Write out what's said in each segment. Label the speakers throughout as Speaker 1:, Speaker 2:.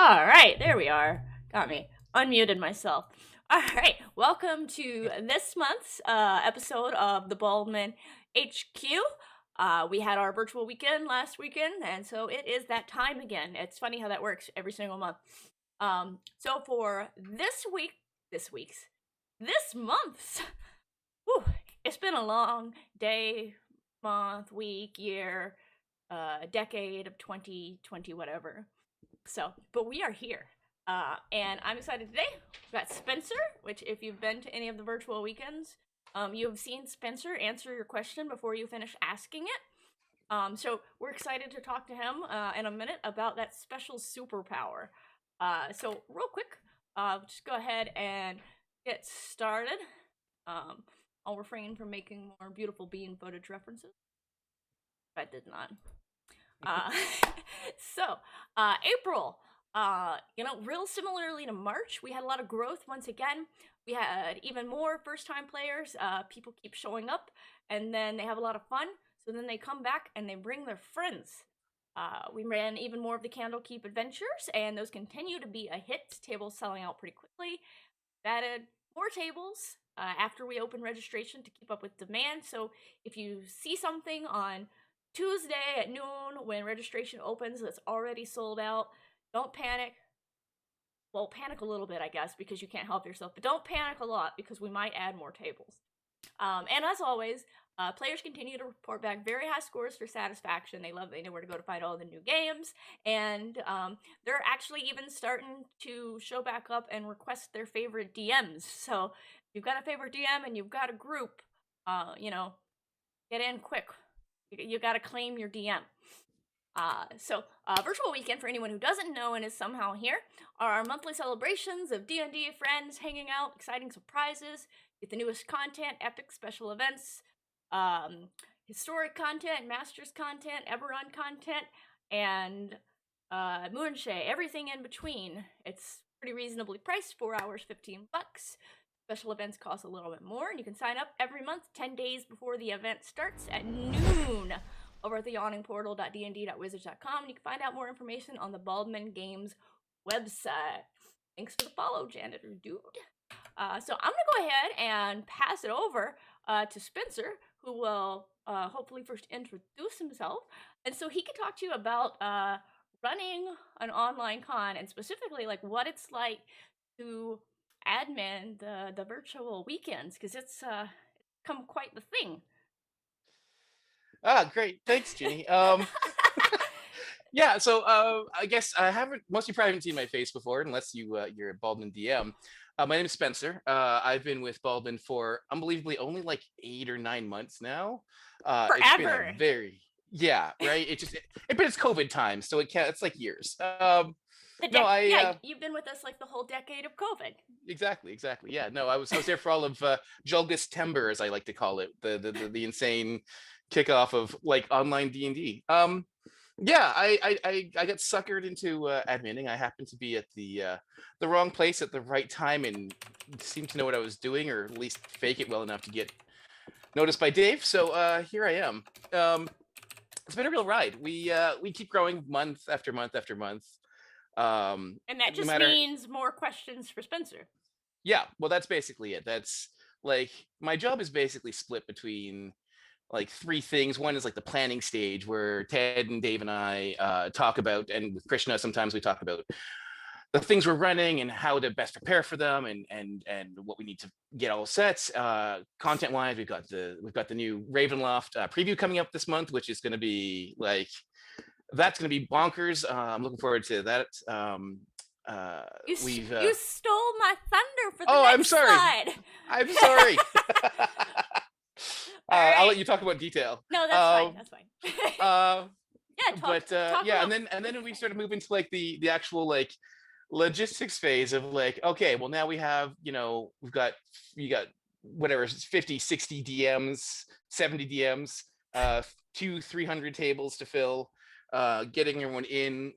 Speaker 1: All right, there we are. Got me. Unmuted myself. All right, welcome to this month's episode of the Baldman HQ. We had our virtual weekend last weekend, and so it is that time again. It's funny how that works every single month. So for this month's, whew, it's been a long day, month, week, year, decade of 2020, whatever. So, but we are here. And I'm excited today. We've got Spencer, which, if you've been to any of the virtual weekends, you have seen Spencer answer your question before you finish asking it. So, we're excited to talk to him in a minute about that special superpower. So, real quick, just go ahead and get started. I'll refrain from making more beautiful bean footage references. I did not. Uh, so, April, real similarly to March, we had a lot of growth once again. We had even more first-time players. People keep showing up, and then they have a lot of fun. So then they come back and they bring their friends. We ran even more of the Candlekeep adventures, and those continue to be a hit. Tables selling out pretty quickly. Added more tables after we opened registration to keep up with demand. So if you see something on Tuesday at noon when registration opens. It's already sold out. Don't panic. Well, panic a little bit, I guess, because you can't help yourself, but don't panic a lot because we might add more tables. And as always, players continue to report back very high scores for satisfaction. They know where to go to find all the new games, and they're actually even starting to show back up and request their favorite DMs. So if you've got a favorite DM and you've got a group, get in quick. You got to claim your DM. Virtual Weekend, for anyone who doesn't know and is somehow here, are our monthly celebrations of D&D friends hanging out, exciting surprises, get the newest content, epic special events, historic content, masters content, Eberron content, and Moonshay, everything in between. It's pretty reasonably priced, 4 hours, $15. Special events cost a little bit more, and you can sign up every month, 10 days before the event starts at noon over at the yawningportal.dnd.wizards.com, and you can find out more information on the Baldman Games website. Thanks for the follow, janitor dude. So I'm gonna go ahead and pass it over to Spencer, who will hopefully first introduce himself, and so he can talk to you about running an online con, and specifically like what it's like to admin the virtual weekends, because it's become quite the thing.
Speaker 2: Great. Thanks, Ginny. Yeah, so I guess most of you probably haven't seen my face before, unless you're a Baldman DM. My name is Spencer. I've been with Baldman for unbelievably only like 8 or 9 months now. It's been a
Speaker 1: Forever.
Speaker 2: right? But it's COVID time, so it's like years.
Speaker 1: You've been with us like the whole decade of COVID.
Speaker 2: Exactly. Yeah, no, I was there for all of Julgus Timber, as I like to call it, the insane kickoff of like online D&D. Yeah, I got suckered into adminning. I happened to be at the wrong place at the right time and seemed to know what I was doing, or at least fake it well enough to get noticed by Dave. So here I am. It's been a real ride. We keep growing month after month after month.
Speaker 1: And that just means more questions for Spencer.
Speaker 2: Yeah, well, that's basically it. That's like my job is basically split between like 3 things. One is like the planning stage where Ted and Dave and I talk about, and with Krishna sometimes we talk about the things we're running and how to best prepare for them, and what we need to get all set. Content wise, we've got the new Loft preview coming up this month, which is going to be like, that's going to be bonkers. I'm looking forward to that.
Speaker 1: You stole my thunder for the next
Speaker 2: I'm sorry.
Speaker 1: slide.
Speaker 2: I'm sorry.
Speaker 1: Right.
Speaker 2: I'll let you talk about detail.
Speaker 1: No, that's fine.
Speaker 2: Yeah, and then we sort of move into like the actual like logistics phase of like, okay, well now we have, you got whatever, 50, 60 DMs, 70 DMs, 200-300 tables to fill, getting everyone in.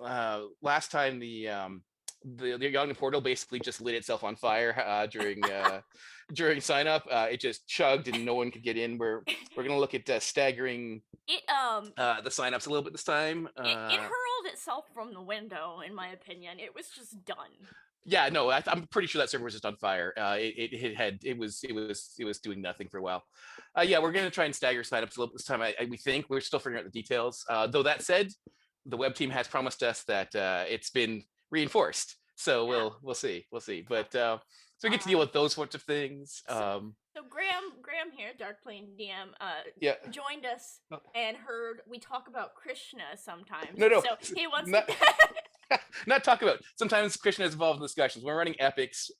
Speaker 2: Last time the Yawning Portal basically just lit itself on fire during sign up. It just chugged and no one could get in. We're gonna look at staggering the signups a little bit this time.
Speaker 1: It hurled itself from the window, in my opinion. It was just done.
Speaker 2: Yeah, no, I'm pretty sure that server was just on fire. It was doing nothing for a while. Yeah, we're gonna try and stagger signups a little bit this time. We think we're still figuring out the details. Though that said, the web team has promised us that it's been reinforced, so yeah. we'll see. But so we get to deal with those sorts of things.
Speaker 1: So Graham here, Dark Plane DM, joined us and heard we talk about Krishna sometimes.
Speaker 2: No.
Speaker 1: So he wants
Speaker 2: to not talk about. Sometimes Krishna is involved in discussions. When we're running epics,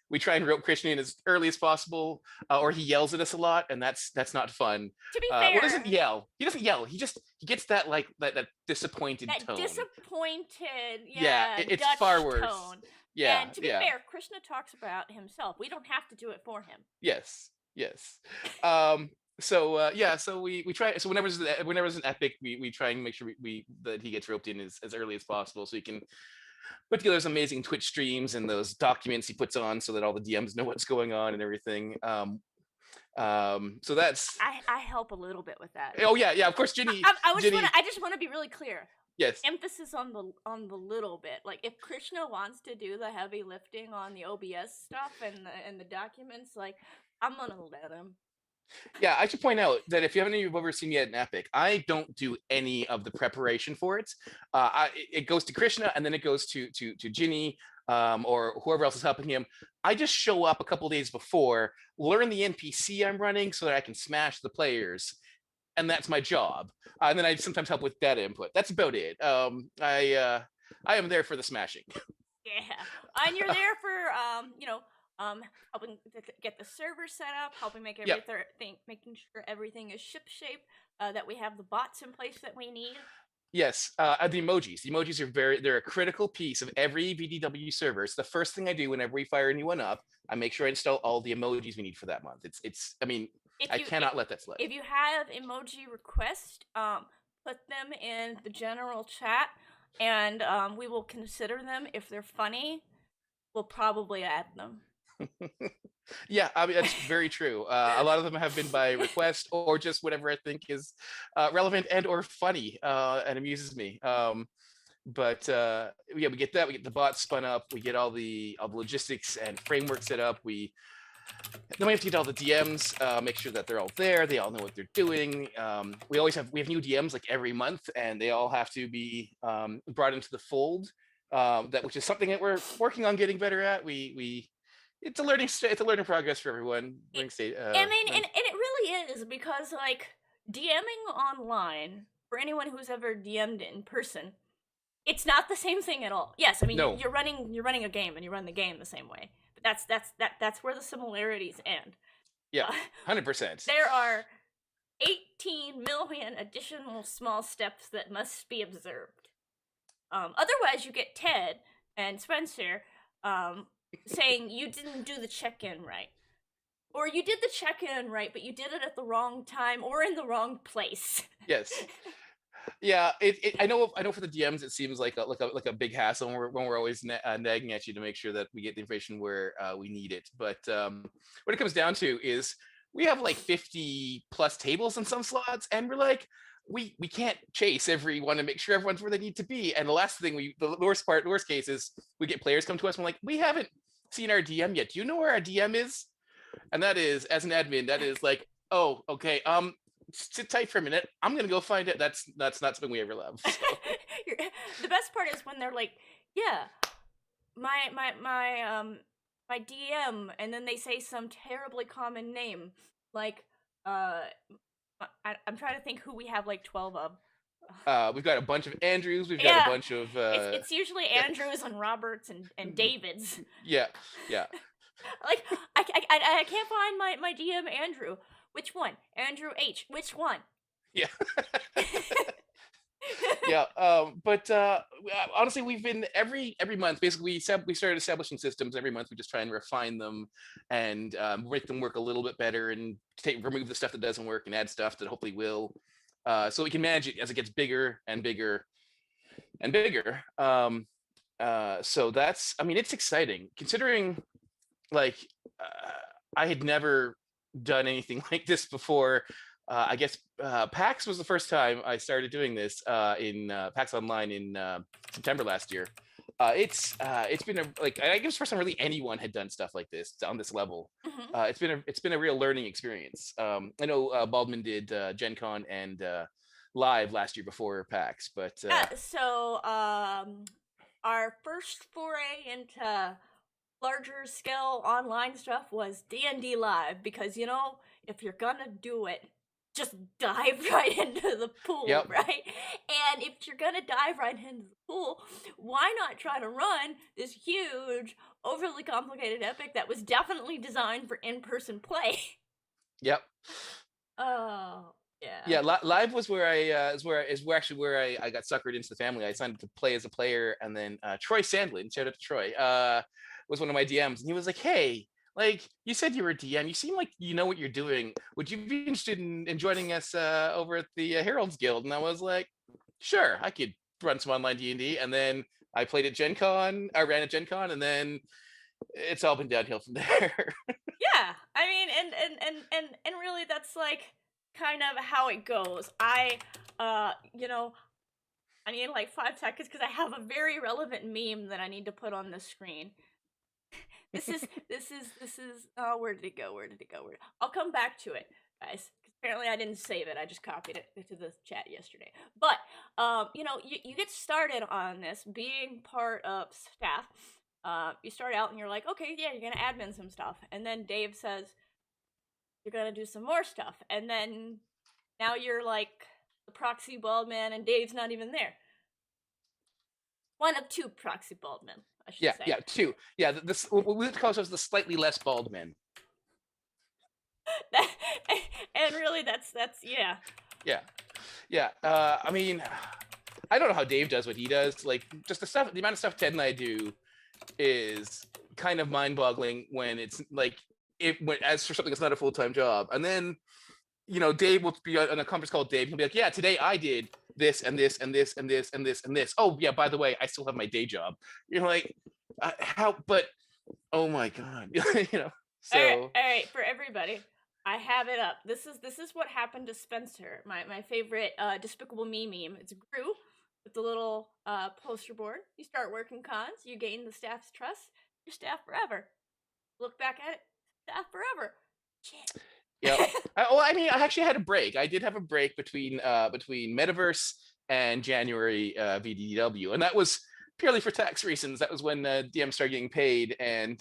Speaker 2: we try and rope Krishna in as early as possible, or he yells at us a lot, and that's not fun.
Speaker 1: To be fair,
Speaker 2: he doesn't yell. He gets that like that disappointed tone.
Speaker 1: Disappointed,
Speaker 2: it's
Speaker 1: Dutch
Speaker 2: far worse.
Speaker 1: Tone.
Speaker 2: Yeah,
Speaker 1: and to be fair, Krishna talks about himself. We don't have to do it for him.
Speaker 2: Yes. So we try. So whenever there's an epic, we try and make sure that he gets roped in as early as possible, so he can put together some amazing Twitch streams and those documents he puts on, so that all the DMs know what's going on and everything. So that's
Speaker 1: I help a little bit with that.
Speaker 2: Oh yeah, of course, Ginny.
Speaker 1: I just want to be really clear.
Speaker 2: Yes.
Speaker 1: Emphasis on the little bit. Like if Krishna wants to do the heavy lifting on the OBS stuff and the documents, like I'm gonna let him.
Speaker 2: Yeah, I should point out that if you haven't ever seen yet in Epic, I don't do any of the preparation for it. It goes to Krishna and then it goes to Ginny, or whoever else is helping him. I just show up a couple days before, learn the NPC I'm running so that I can smash the players, and that's my job. And then I sometimes help with data input. That's about it. I am there for the smashing.
Speaker 1: Yeah, and you're there for helping get the server set up, helping make
Speaker 2: Yep.
Speaker 1: everything, making sure everything is ship shape, that we have the bots in place that we need.
Speaker 2: Yes, the emojis. The emojis they're a critical piece of every VDW server. It's the first thing I do whenever we fire a new one up. I make sure I install all the emojis we need for that month. I mean,
Speaker 1: If
Speaker 2: I
Speaker 1: you if,
Speaker 2: cannot let that slip.
Speaker 1: if you have emoji requests, put them in the general chat, and we will consider them. If they're funny, we'll probably add them.
Speaker 2: Yeah, I mean that's very true. A lot of them have been by request or just whatever I think is relevant and or funny and amuses me. But yeah, we get that. We get the bots spun up. We get all the logistics and framework set up. Then we have to get all the DMs, make sure that they're all there. They all know what they're doing. We have new DMs like every month, and they all have to be brought into the fold. Which is something that we're working on getting better at. We it's a learning progress for everyone.
Speaker 1: I mean, and it really is, because like DMing online, for anyone who's ever DM'd in person, it's not the same thing at all. Yes, I mean
Speaker 2: No,
Speaker 1: you're running a game and you run the game the same way, but that's where the similarities end.
Speaker 2: yeah,
Speaker 1: Uh,
Speaker 2: 100%.
Speaker 1: there are 18 million additional small steps that must be observed. Otherwise, you get Ted and Spencer saying you didn't do the check-in right, or you did the check-in right, but you did it at the wrong time or in the wrong place.
Speaker 2: Yes. Yeah, I know for the DMs it seems like a big hassle when we're always nagging at you to make sure that we get the information where we need it. But what it comes down to is we have like 50 plus tables in some slots, and we're like we can't chase everyone and make sure everyone's where they need to be. And the last thing the worst case is we get players come to us and we're like, we haven't seen our DM yet. Do you know where our DM is? And that is, as an admin, that is like, oh, okay, sit tight for a minute. I'm gonna go find it. That's not something we ever love. So.
Speaker 1: The best part is when they're like, "Yeah, my DM," and then they say some terribly common name, like I'm trying to think who we have like 12 of.
Speaker 2: We've got a bunch of Andrews. We've got
Speaker 1: Yeah,
Speaker 2: a bunch of
Speaker 1: it's usually Andrews and Roberts and Davids.
Speaker 2: yeah, yeah.
Speaker 1: Like I can't find my DM Andrew. Which one? Andrew H. Which one?
Speaker 2: Yeah. Yeah. But honestly, we've been every month. Basically, we started establishing systems every month. We just try and refine them and make them work a little bit better, and remove the stuff that doesn't work and add stuff that hopefully will. So we can manage it as it gets bigger and bigger and bigger. So that's, I mean, it's exciting considering like I had never done anything like this before. I guess PAX was the first time I started doing this in PAX Online in September last year. It's been like I guess the first time really anyone had done stuff like this on this level.
Speaker 1: Mm-hmm.
Speaker 2: It's been a real learning experience. I know Baldman did Gen Con and live last year before PAX, but
Speaker 1: So our first foray into larger scale online stuff was D&D Live, because if you're gonna do it, just dive right into the pool.
Speaker 2: Yep.
Speaker 1: Right? And if you're gonna dive right into the pool, why not try to run this huge, overly complicated epic that was definitely designed for in-person play?
Speaker 2: Yep.
Speaker 1: Oh, yeah.
Speaker 2: Yeah, live was where I got suckered into the family. I signed up to play as a player, and then Troy Sandlin, shout out to Troy, was one of my DMs, and he was like, "Hey, like you said you were a DM. You seem like you know what you're doing. Would you be interested in joining us over at the Herald's Guild?" And I was like, "Sure, I could run some online D&D." And then I played at Gen Con. I ran at Gen Con, and then it's all been downhill from there.
Speaker 1: Yeah, I mean, and really, that's like kind of how it goes. I need like 5 seconds because I have a very relevant meme that I need to put on the screen. This is where did it go? I'll come back to it. guys. Apparently, I didn't save it. I just copied it to the chat yesterday. But you know, you get started on this being part of staff. You start out and you're like, okay, yeah, you're gonna admin some stuff, and then Dave says you're gonna do some more stuff, and then now you're like the proxy Baldman, and Dave's not even there. One of two proxy Baldman, I should say.
Speaker 2: Yeah, two. Yeah, this we call ourselves the slightly less bald men.
Speaker 1: And really, that's yeah.
Speaker 2: Yeah. I mean, I don't know how Dave does what he does. Like, just the amount of stuff Ted and I do is kind of mind-boggling when it's like, as for something that's not a full-time job. And then, you know, Dave will be on a conference call. Dave, he'll be like, "Yeah, today I did this and this and this and this and this and this. Oh yeah, by the way, I still have my day job." You're like, how? But oh my god, you know. So
Speaker 1: all right, for everybody, I have it up. This is what happened to Spencer, my favorite Despicable Me meme. It's Gru with the little poster board. You start working cons, you gain the staff's trust. Your staff forever. Look back at it, staff forever. Shit.
Speaker 2: Yep. Well, I mean, I actually had a break. I did have a break between Metaverse and January VDW, and that was purely for tax reasons. That was when DM started getting paid, and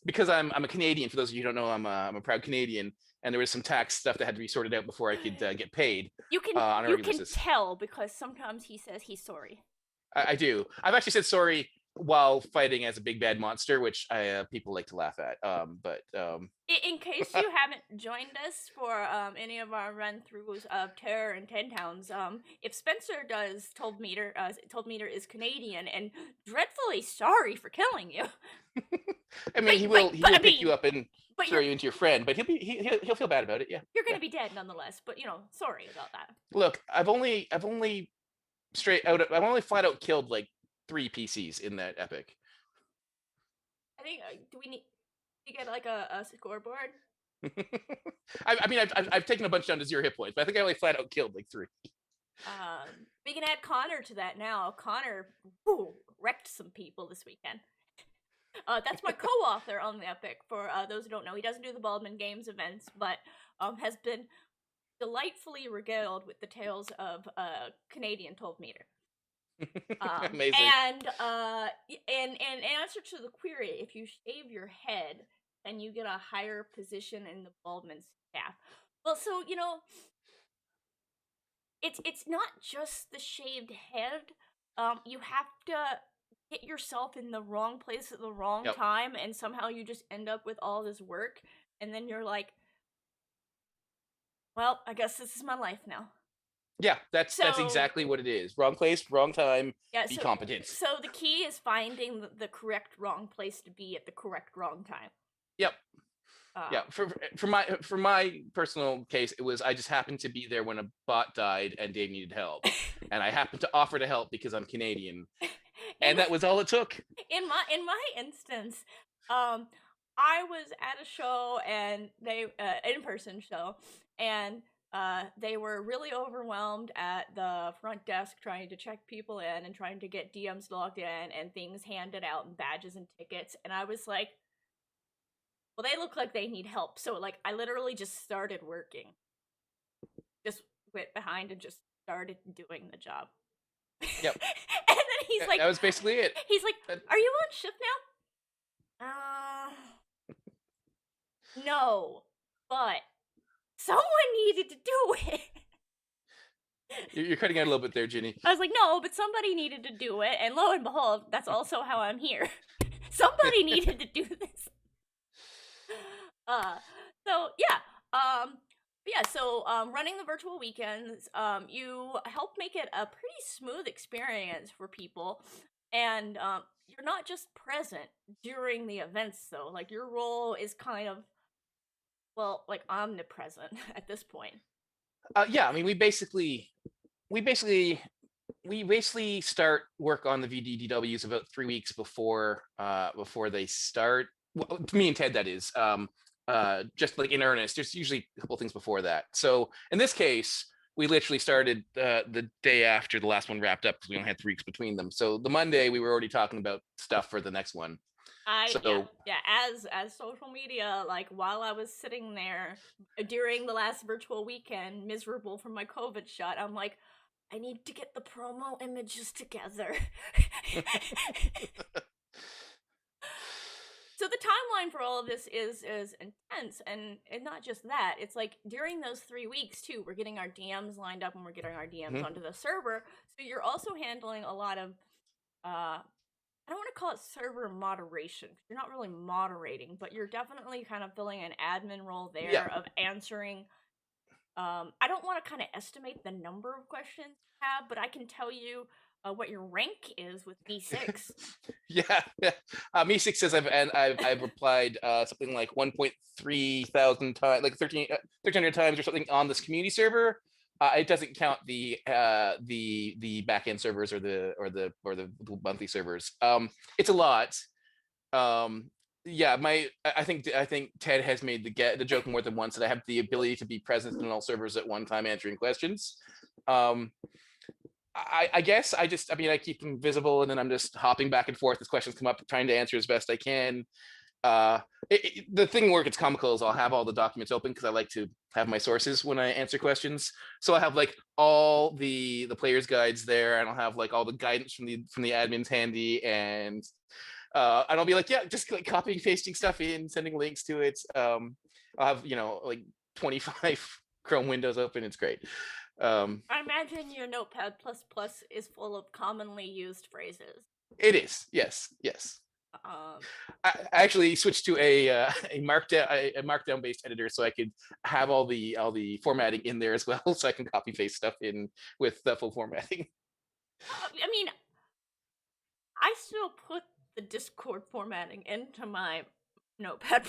Speaker 2: because I'm a Canadian. For those of you who don't know, I'm a proud Canadian, and there was some tax stuff that had to be sorted out before I could get paid.
Speaker 1: You can
Speaker 2: on a
Speaker 1: you
Speaker 2: regular
Speaker 1: can
Speaker 2: basis.
Speaker 1: tell because sometimes he says he's sorry.
Speaker 2: I do. I've actually said sorry while fighting as a big bad monster, which people like to laugh at.
Speaker 1: In case you haven't joined us for any of our run-throughs of Terror and Ten Towns, if Spencer does Told Meter is Canadian and dreadfully sorry for killing you.
Speaker 2: I mean, he will pick you up and throw you into your friend, but he'll feel bad about it. Yeah,
Speaker 1: you're gonna be dead nonetheless. But you know, sorry about that.
Speaker 2: Look, I've only flat out killed like 3 PCs in that epic.
Speaker 1: I think do we need to get like a scoreboard?
Speaker 2: I mean, I've taken a bunch down to 0 hit points, but I think I only flat out killed like 3.
Speaker 1: We can add Connor to that now. Connor wrecked some people this weekend. That's my co-author on the epic. For those who don't know, he doesn't do the Baldman Games events, but has been delightfully regaled with the tales of Canadian Told Meter.
Speaker 2: Amazing.
Speaker 1: And in answer to the query, if you shave your head, then you get a higher position in the Baldman staff. Well, so you know, it's not just the shaved head. You have to get yourself in the wrong place at the wrong time, and somehow you just end up with all this work, and then you're like, well, I guess this is my life now.
Speaker 2: Yeah, that's exactly what it is. Wrong place, wrong time, be competent.
Speaker 1: So the key is finding the correct wrong place to be at the correct wrong time.
Speaker 2: Yep. Yeah, for my personal case, it was I just happened to be there when a bot died and Dave needed help, and I happened to offer to help because I'm Canadian, and that was all it took.
Speaker 1: In my instance, I was at a show and they in-person show, and they were really overwhelmed at the front desk trying to check people in and trying to get DMs logged in and things handed out and badges and tickets, and I was like, well, they look like they need help. So, like, I literally just started working. Just went behind and just started doing the job.
Speaker 2: Yep.
Speaker 1: And then he's like...
Speaker 2: That was basically it.
Speaker 1: He's like, are you on shift now? No. But someone needed to do it.
Speaker 2: You're cutting out a little bit there, Ginny.
Speaker 1: I was like, no, but somebody needed to do it. And lo and behold, that's also how I'm here. Somebody needed to do this. So running the virtual weekends, you help make it a pretty smooth experience for people, and you're not just present during the events though. Like, your role is kind of, well, like, omnipresent at this point.
Speaker 2: Yeah, I mean, we basically start work on the VDDWs about 3 weeks before they start. Well, me and Ted, that is. Just like in earnest. There's usually a couple things before that. So in this case, we literally started the day after the last one wrapped up because we only had 3 weeks between them. So the Monday we were already talking about stuff for the next one. So
Speaker 1: As social media, like while I was sitting there during the last virtual weekend, miserable from my COVID shot, I'm like, I need to get the promo images together. So the timeline for all of this is intense, and not just that. It's like during those 3 weeks too, we're getting our DMs lined up and we're getting our DMs
Speaker 2: mhm.
Speaker 1: onto the server. So you're also handling a lot of I don't want to call it server moderation. You're not really moderating, but you're definitely kind of filling an admin role
Speaker 2: Yeah.
Speaker 1: there of answering. I don't want to kind of estimate the number of questions you have, but I can tell you what your rank is with D6.
Speaker 2: Yeah. Me6 says I've replied something like 1.3 thousand times, like 1,300 times or something on this community server. It doesn't count the backend servers or the monthly servers. It's a lot. Yeah, I think Ted has made the joke more than once that I have the ability to be present in all servers at one time answering questions. Um, I guess I keep them visible and then I'm just hopping back and forth as questions come up, trying to answer as best I can. Uh, the thing where it gets comical is I'll have all the documents open because I like to have my sources when I answer questions. So I have like all the players' guides there, and I'll have like all the guidance from the admins handy, and I'll be like, yeah, just like copying, pasting stuff in, sending links to it. I'll have like 25 Chrome windows open. It's great.
Speaker 1: I imagine your Notepad++ is full of commonly used phrases.
Speaker 2: It is, yes.
Speaker 1: Um,
Speaker 2: I actually switched to a markdown based editor so I could have all the formatting in there as well, so I can copy paste stuff in with the full formatting.
Speaker 1: I mean, I still put the Discord formatting into my Notepad++.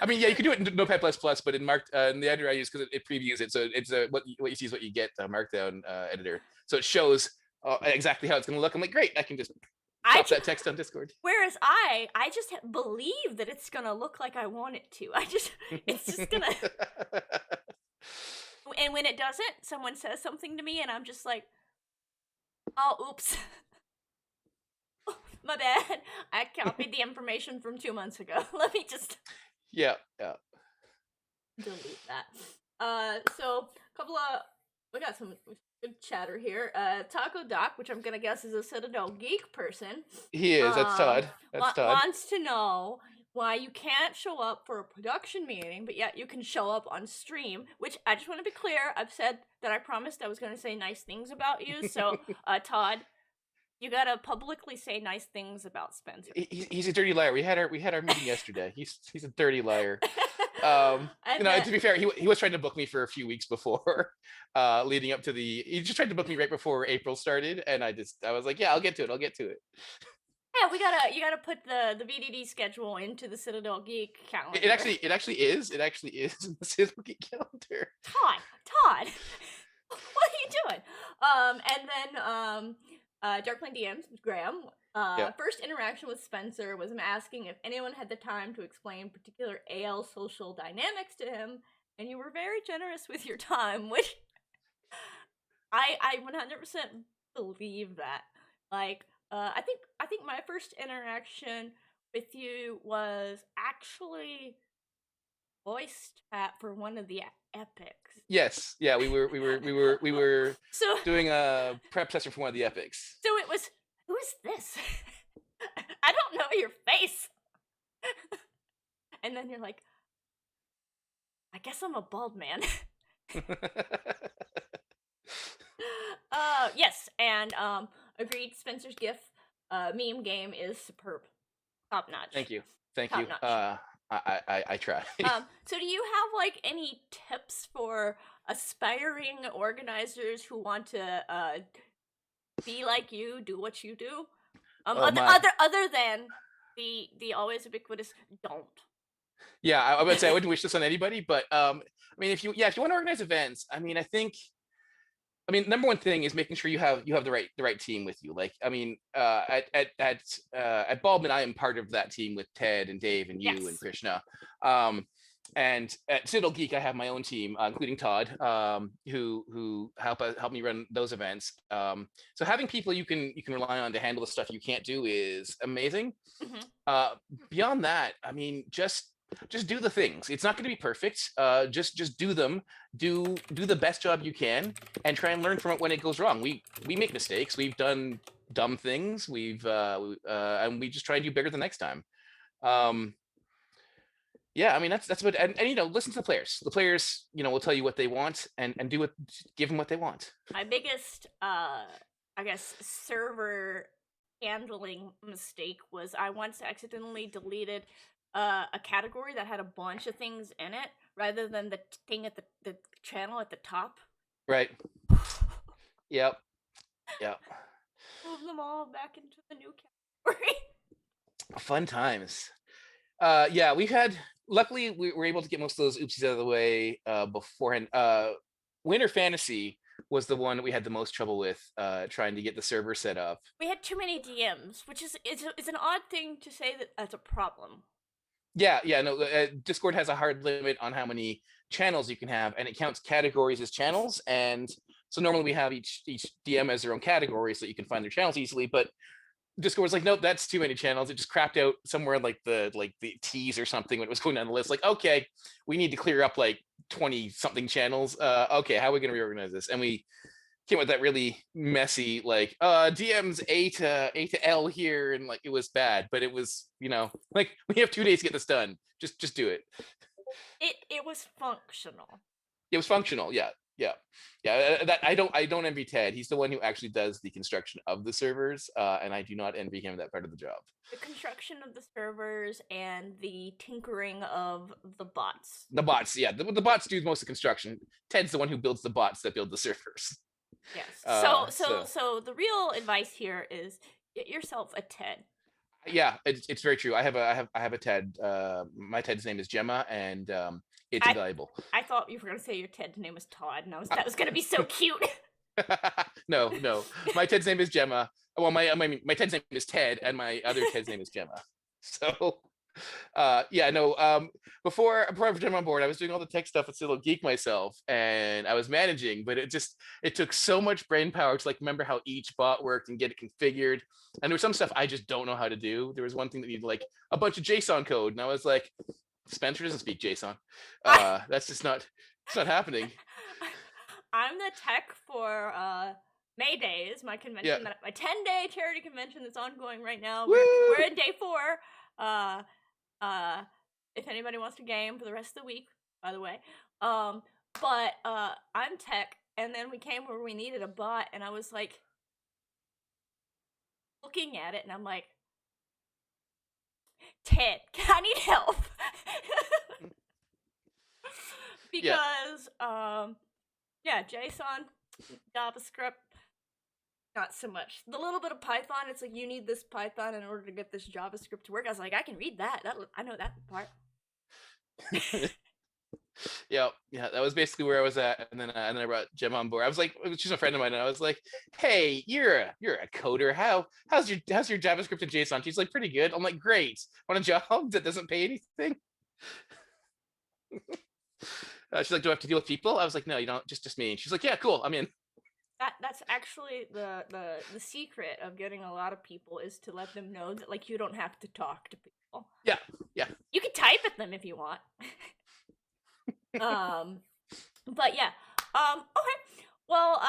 Speaker 2: I mean, yeah, you can do it in Notepad++, but in the editor I use because it previews it, so it's what you see is what you get. Markdown editor, so it shows exactly how it's going to look. I'm like, great, I can just
Speaker 1: I
Speaker 2: drop that text on Discord.
Speaker 1: Whereas I just believe that it's gonna look like I want it to. It's just gonna. And when it doesn't, someone says something to me, and I'm just like, oh, oops. My bad. I copied the information from 2 months ago. Let me just
Speaker 2: yeah.
Speaker 1: delete that. So we got some good chatter here. Taco Doc, which I'm gonna guess is a Citadel geek person.
Speaker 2: He is. That's Todd.
Speaker 1: Wants to know why you can't show up for a production meeting, but yet you can show up on stream. Which I just want to be clear. I've said that I promised I was going to say nice things about you. So, Todd, you gotta publicly say nice things about Spencer.
Speaker 2: He's a dirty liar. We had our meeting yesterday. He's a dirty liar. To be fair, he was trying to book me for a few weeks before, leading up to he just tried to book me right before April started, and I was like, yeah, I'll get to it.
Speaker 1: Yeah, you gotta put the VDD schedule into the Citadel Geek calendar.
Speaker 2: It actually is in the Citadel Geek calendar.
Speaker 1: Todd, what are you doing? And then Darkplane DMs, Graham. First interaction with Spencer was him asking if anyone had the time to explain particular AL social dynamics to him, and you were very generous with your time, which I 100% believe that. Like, I think my first interaction with you was actually voice chat for one of the epics.
Speaker 2: Yes, yeah, we were
Speaker 1: So
Speaker 2: doing a prep session for one of the epics.
Speaker 1: So it was, who is this? I don't know your face. And then you're like, I guess I'm a bald man. Yes, and agreed. Spencer's GIF meme game is superb, top notch.
Speaker 2: Thank you.
Speaker 1: Top-notch.
Speaker 2: I try.
Speaker 1: So do you have like any tips for aspiring organizers who want to be like you, do what you do? Other than the always ubiquitous don't.
Speaker 2: Yeah, I would say I wouldn't wish this on anybody, but I mean, if you want to organize events, I mean, number one thing is making sure you have the right team with you. Like, I mean, at Baldman, I am part of that team with Ted and Dave and you and Krishna. And at Citadel Geek, I have my own team, including Todd, who help me run those events. So having people you can rely on to handle the stuff you can't do is amazing.
Speaker 1: Hmm.
Speaker 2: Uh, Beyond that, I mean, just do the things. It's not going to be perfect. Just do them. Do the best job you can, and try and learn from it when it goes wrong. We make mistakes. We've done dumb things. And we just try and do bigger the next time. Um, yeah, I mean that's what and listen to the players. The players will tell you what they want and do what give them what they want.
Speaker 1: My biggest, I guess, server handling mistake was I once accidentally deleted a category that had a bunch of things in it rather than the thing at the channel at the top.
Speaker 2: Right. Yep. Yep.
Speaker 1: Move them all back into the new category.
Speaker 2: Fun times. Yeah, we've had. Luckily, we were able to get most of those oopsies out of the way beforehand. Winter Fantasy was the one that we had the most trouble with trying to get the server set up.
Speaker 1: We had too many DMs, which is an odd thing to say that that's a problem.
Speaker 2: Yeah, no. Discord has a hard limit on how many channels you can have, and it counts categories as channels. And so normally we have each DM as their own category, so you can find their channels easily. But Discord was like, nope, that's too many channels. It just crapped out somewhere like the T's or something when it was going down the list. Like, okay, we need to clear up like 20 something channels. Okay, how are we going to reorganize this? And we came with that really messy like DMs A to L here, and like it was bad, but it was like we have 2 days to get this done. Just do it.
Speaker 1: It was functional.
Speaker 2: It was functional. Yeah. That I don't envy Ted. He's the one who actually does the construction of the servers, and I do not envy him that part of the job.
Speaker 1: The construction of the servers and the tinkering of the bots.
Speaker 2: The bots, yeah, the bots do most of the construction. Ted's the one who builds the bots that build the servers.
Speaker 1: Yes.
Speaker 2: So
Speaker 1: So the real advice here is get yourself a Ted.
Speaker 2: yeah, it's very true. I have a Ted. My Ted's name is Gemma, and it's invaluable.
Speaker 1: I thought you were gonna say your Ted's name was Todd, and that was gonna be so cute.
Speaker 2: No. My Ted's name is Gemma. Well, my Ted's name is Ted, and my other Ted's name is Gemma. So, yeah, no. Before I came on board, I was doing all the tech stuff at Citadel Geek myself, and I was managing, but it took so much brain power to like remember how each bot worked and get it configured. And there was some stuff I just don't know how to do. There was one thing that needed like a bunch of JSON code, and I was like, Spencer doesn't speak JSON. That's just not. It's not happening.
Speaker 1: I'm the tech for May Days, my convention, my 10-day charity convention that's ongoing right now. We're in day 4. If anybody wants to game for the rest of the week, by the way. But I'm tech, and then we came where we needed a bot, and I was like looking at it, and I'm like, Ted, I need help. Because JSON, JavaScript, not so much. The little bit of Python, it's like you need this Python in order to get this JavaScript to work. I was like, I can read that. I know that part.
Speaker 2: Yeah, that was basically where I was at, and then I brought Gemma on board. I was like, she's a friend of mine, and I was like, "Hey, you're a coder. How's your JavaScript and JSON?" She's like, "Pretty good." I'm like, "Great. Want a job that doesn't pay anything?" She's like, "Do I have to deal with people?" I was like, "No, you don't. Just me." She's like, "Yeah, cool. I'm in."
Speaker 1: That's actually the secret of getting a lot of people is to let them know that like you don't have to talk to people.
Speaker 2: Yeah.
Speaker 1: You can type at them if you want. But yeah. Okay. Well,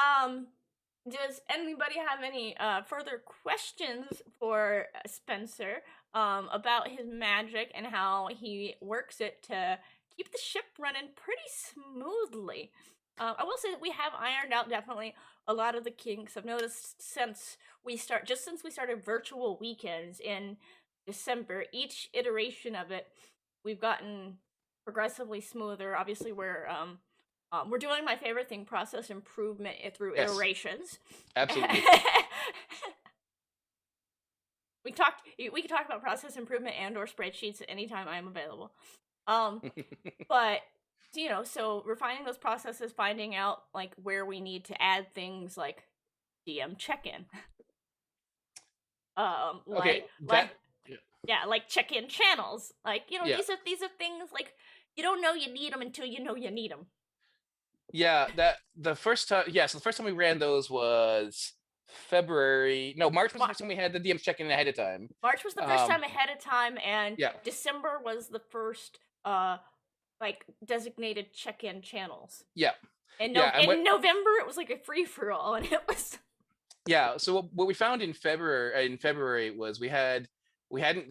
Speaker 1: does anybody have any further questions for Spencer about his magic and how he works it to keep the ship running pretty smoothly? I will say that we have ironed out definitely a lot of the kinks. I've noticed since we started virtual weekends in December, each iteration of it, we've gotten progressively smoother. Obviously, we're doing my favorite thing, process improvement through iterations.
Speaker 2: Absolutely.
Speaker 1: we can talk about process improvement and or spreadsheets anytime I'm available. But so refining those processes, finding out like where we need to add things like DM check-in. Like check-in channels. Like, these are things like You don't know you need them until you know you need them.
Speaker 2: Yeah, that the first time. Yeah, so the first time we ran those was February. No, March was the first time we had the DMs check in ahead of time.
Speaker 1: March was the first time ahead of time, and
Speaker 2: Yeah,
Speaker 1: December was the first like designated check-in channels.
Speaker 2: yeah,
Speaker 1: And
Speaker 2: yeah, and what?
Speaker 1: in November it was like a free for all, and it was
Speaker 2: Yeah, so what we found in February was we hadn't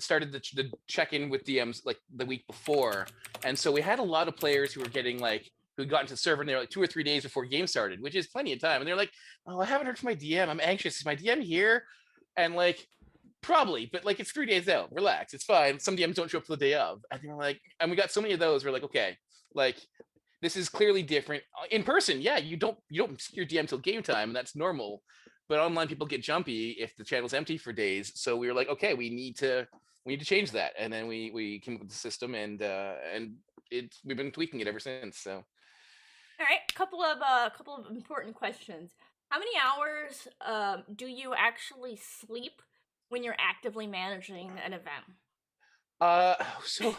Speaker 2: started the check in with DMs like the week before, and so we had a lot of players who were getting like who got into the server and they were like 2 or 3 days before game started, which is plenty of time, and they're like, "Oh, I haven't heard from my DM. I'm anxious. Is my DM here?" And like, probably, but like it's 3 days out. Relax, it's fine. Some DMs don't show up till the day of, and they're like, and we got so many of those. We're like, okay, like this is clearly different. In person, yeah, you don't see your DM till game time, and that's normal. But online, people get jumpy if the channel's empty for days. So we were like, okay, we need to change that, and then we came up with the system, and we've been tweaking it ever since. So
Speaker 1: all right. Couple of important questions. How many hours do you actually sleep when you're actively managing an event?
Speaker 2: uh so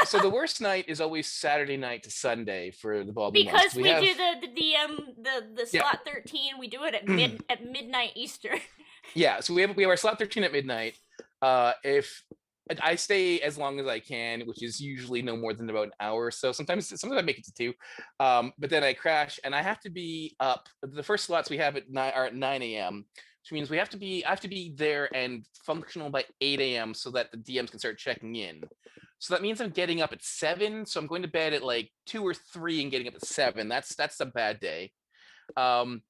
Speaker 2: so the worst night is always Saturday night to Sunday for the Baldman ones because
Speaker 1: Because
Speaker 2: we
Speaker 1: we
Speaker 2: have
Speaker 1: do the the
Speaker 2: yeah.
Speaker 1: slot 13, we do it at midnight Eastern.
Speaker 2: Yeah, so we have our slot 13 at midnight. If I stay as long as I can, which is usually no more than about an hour or so. Sometimes I make it to 2. But then I crash and I have to be up. The first slots we have at 9 are at 9 a.m., which means I have to be there and functional by 8 a.m. so that the DMs can start checking in. So that means I'm getting up at 7. So I'm going to bed at like 2 or 3 and getting up at 7. That's a bad day. Um,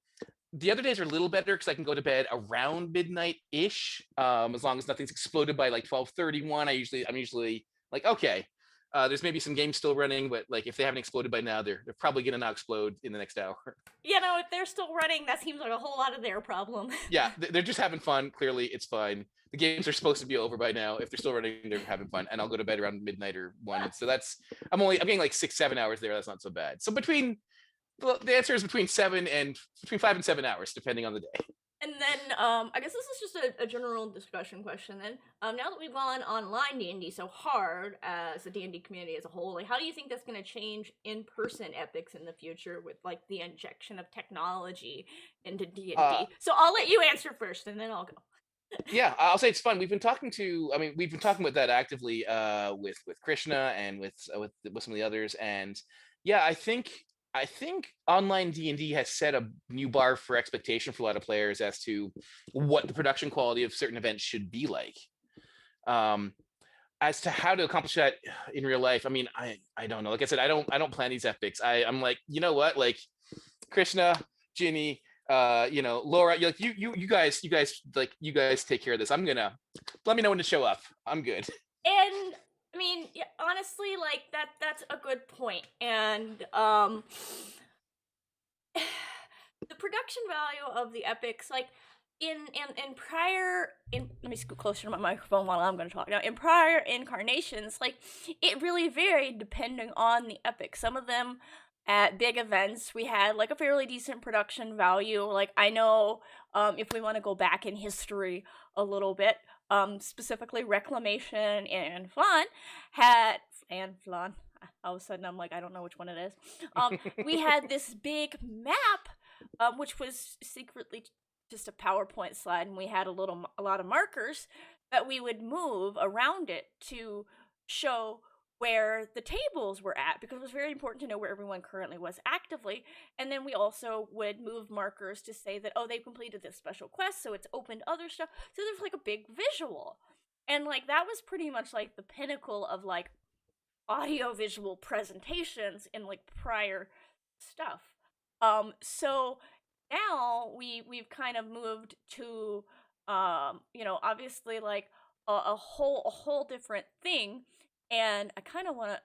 Speaker 2: the other days are a little better because I can go to bed around midnight ish, as long as nothing's exploded by like 12:31. I'm usually like, okay, there's maybe some games still running, but like if they haven't exploded by now, they're probably gonna not explode in the next hour.
Speaker 1: You know, if they're still running, that seems like a whole lot of their problem.
Speaker 2: Yeah, they're just having fun. Clearly, it's fine. The games are supposed to be over by now. If they're still running, they're having fun, and I'll go to bed around midnight or 1. So that's I'm getting like 6-7 hours there. That's not so bad. So the answer is between 5 and 7 hours, depending on the day.
Speaker 1: And then, I guess this is just a general discussion question. Then, now that we've gone online D&D so hard as the D&D community as a whole, like, how do you think that's going to change in-person epics in the future with like the injection of technology into D&D? So I'll let you answer first, and then I'll go.
Speaker 2: Yeah, I'll say it's fun. We've been talking about that actively with Krishna and with some of the others, and yeah, I think online D&D has set a new bar for expectation for a lot of players as to what the production quality of certain events should be like. Um, as to how to accomplish that in real life, I mean, I don't know. Like I said, I don't plan these epics. I'm like, you know what, like Krishna, Ginny, Laura, like you guys take care of this. Let me know when to show up. I'm good.
Speaker 1: And I mean, yeah, honestly, like that's a good point. And the production value of the epics, like in prior in let me scoot closer to my microphone while I'm going to talk now. In prior incarnations, like it really varied depending on the epic. Some of them at big events we had like a fairly decent production value. Like I know, if we want to go back in history a little bit, specifically Reclamation and Flan had and Flan. All of a sudden, I'm like, I don't know which one it is. We had this big map, which was secretly just a PowerPoint slide, and we had a lot of markers that we would move around it to show where the tables were at, because it was very important to know where everyone currently was actively. And then we also would move markers to say that, oh, they've completed this special quest, so it's opened other stuff. So there's like a big visual. And like that was pretty much like the pinnacle of like audiovisual presentations in like prior stuff. So now we've kind of moved to obviously like a whole different thing. And I kind of want to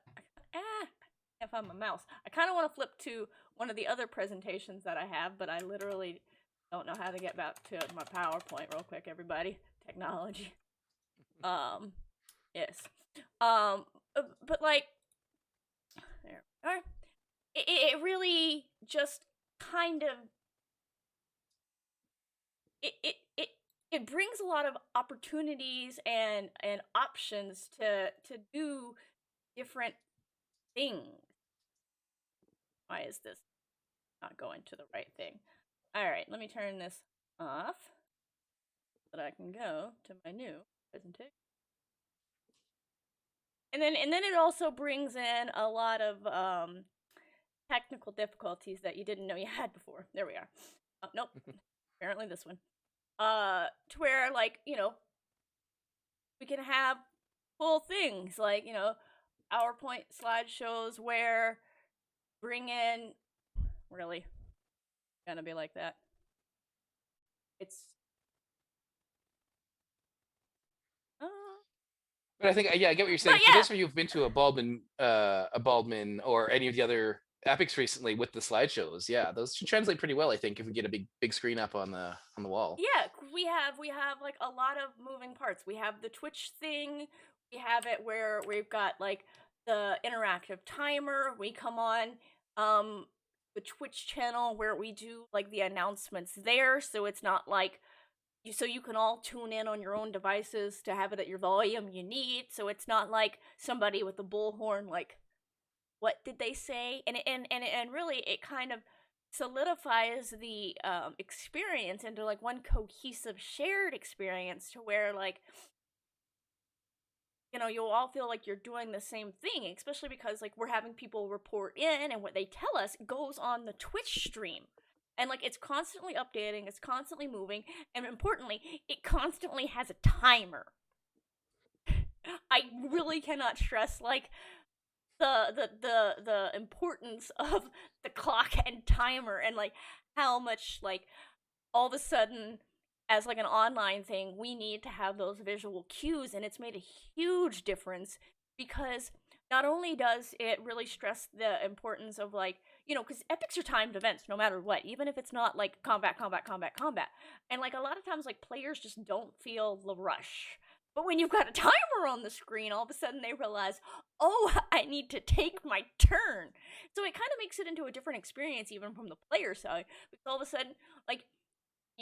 Speaker 1: if I'm a mouse, I kind of want to flip to one of the other presentations that I have, but I literally don't know how to get back to my PowerPoint real quick. Everybody, technology. Yes. But like there. All right. It really just kind of it brings a lot of opportunities and options to do different things. Why is this not going to the right thing? All right, let me turn this off so that I can go to my new presentation. And then it also brings in a lot of technical difficulties that you didn't know you had before. There we are. Oh, nope. Apparently this one. To where, like, we can have cool things like, PowerPoint slideshows where bring in really gonna be like that. It's
Speaker 2: But I think, yeah, I get what you're saying.
Speaker 1: but
Speaker 2: For
Speaker 1: yeah,
Speaker 2: those of you who've been to a Baldman or any of the other epics recently with the slideshows, yeah, those should translate pretty well. I think if we get a big screen up on the wall.
Speaker 1: yeah, we have like a lot of moving parts. We have the Twitch thing. We have it where we've got like the interactive timer. We come on the Twitch channel where we do like the announcements there, so it's not like so you can all tune in on your own devices to have it at your volume you need. So it's not like somebody with a bullhorn like what did they say? And really it kind of solidifies the experience into like one cohesive shared experience to where like you'll all feel like you're doing the same thing, especially because like we're having people report in and what they tell us goes on the Twitch stream. And like it's constantly updating, it's constantly moving, and importantly, it constantly has a timer. I really cannot stress like the importance of the clock and timer and like how much like all of a sudden as like an online thing we need to have those visual cues, and it's made a huge difference because not only does it really stress the importance of like because epics are timed events no matter what, even if it's not like combat, and like a lot of times like players just don't feel the rush. But when you've got a timer on the screen, all of a sudden they realize, oh, I need to take my turn. So it kind of makes it into a different experience, even from the player side. Because all of a sudden, like,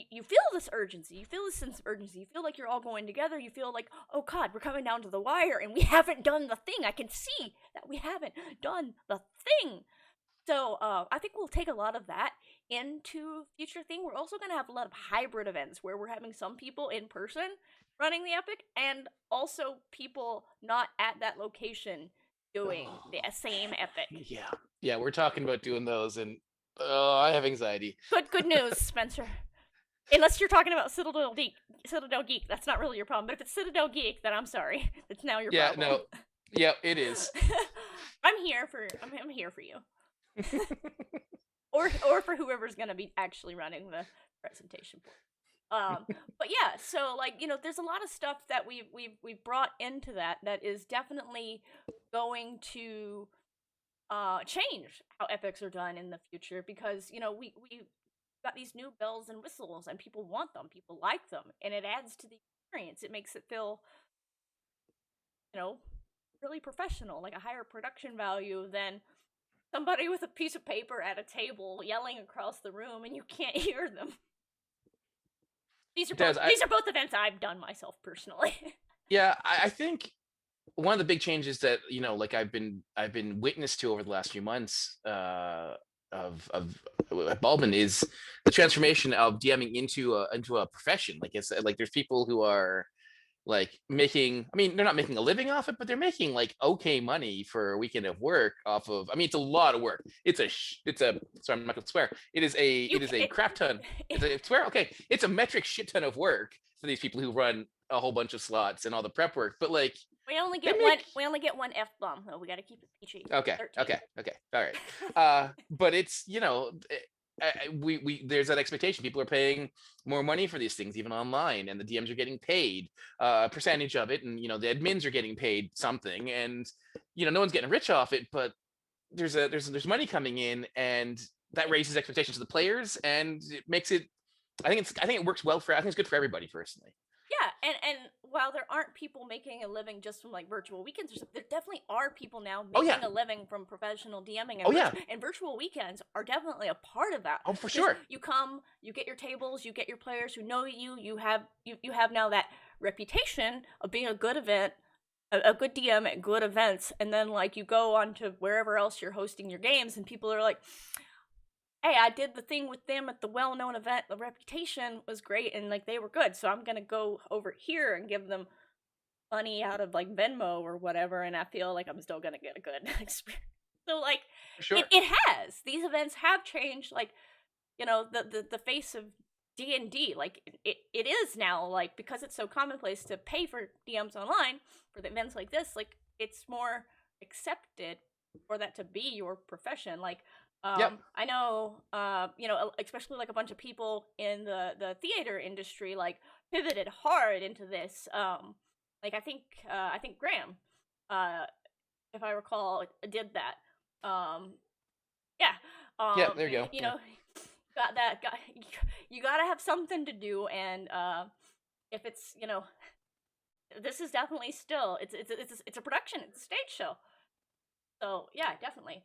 Speaker 1: you feel this urgency. You feel this sense of urgency. You feel like you're all going together. You feel like, oh, God, we're coming down to the wire and we haven't done the thing. I can see that we haven't done the thing. So I think we'll take a lot of that into future thing. We're also going to have a lot of hybrid events where we're having some people in person running the epic and also people not at that location doing the same epic.
Speaker 2: Yeah, we're talking about doing those, and I have anxiety.
Speaker 1: Good news, Spencer. Unless you're talking about Citadel Geek, that's not really your problem. But if it's Citadel Geek, then I'm sorry, it's now your problem.
Speaker 2: Yeah, no, yeah, it is.
Speaker 1: I'm here for you. or for whoever's gonna be actually running the presentation. But yeah, so like there's a lot of stuff that we've brought into that is definitely going to change how epics are done in the future, because we got these new bells and whistles and people want them, people like them, and it adds to the experience. It makes it feel really professional, like a higher production value than somebody with a piece of paper at a table yelling across the room and you can't hear them. These are both events I've done myself personally.
Speaker 2: Yeah, I think one of the big changes that like I've been witness to over the last few months of Baldman is the transformation of DMing into a profession. Like it's like there's people who are like making, I mean, they're not making a living off it, but they're making like okay money for a weekend of work off of, I mean, it's a lot of work. It's a sorry, I'm not gonna swear. It is a crap ton. It's a metric shit ton of work for these people who run a whole bunch of slots and all the prep work. But like
Speaker 1: we only get one F-bomb though. We got to keep it PG.
Speaker 2: Okay.
Speaker 1: 13.
Speaker 2: Okay. All right. But it's we there's that expectation. People are paying more money for these things, even online, and the DMs are getting paid a percentage of it, and the admins are getting paid something, and no one's getting rich off it, but there's money coming in, and that raises expectations of the players, and it makes it. I think it works well I think it's good for everybody personally.
Speaker 1: Yeah, and while there aren't people making a living just from like virtual weekends, there definitely are people now making a living from professional DMing. And and virtual weekends are definitely a part of that.
Speaker 2: Oh, for sure.
Speaker 1: You come, you get your tables, you get your players who know you. You have now that reputation of being a good event a good DM at good events, and then like you go on to wherever else you're hosting your games, and people are like, hey, I did the thing with them at the well-known event, the reputation was great, and like they were good, so I'm gonna go over here and give them money out of like Venmo or whatever, and I feel like I'm still gonna get a good experience. So like
Speaker 2: For sure.
Speaker 1: it has, these events have changed, like, you know, the face of D&D. Like it is now, like, because it's so commonplace to pay for DMs online for the events like this, like it's more accepted for that to be your profession. Like
Speaker 2: Yep.
Speaker 1: I know you know, especially like a bunch of people in the theater industry like pivoted hard into this. Like I think Graham, uh if I recall, did that. Yeah.
Speaker 2: Yep. There you go.
Speaker 1: You
Speaker 2: Yeah.
Speaker 1: know, got you gotta have something to do, and if it's, you know, this is definitely still it's a production, it's a stage show. So yeah, definitely.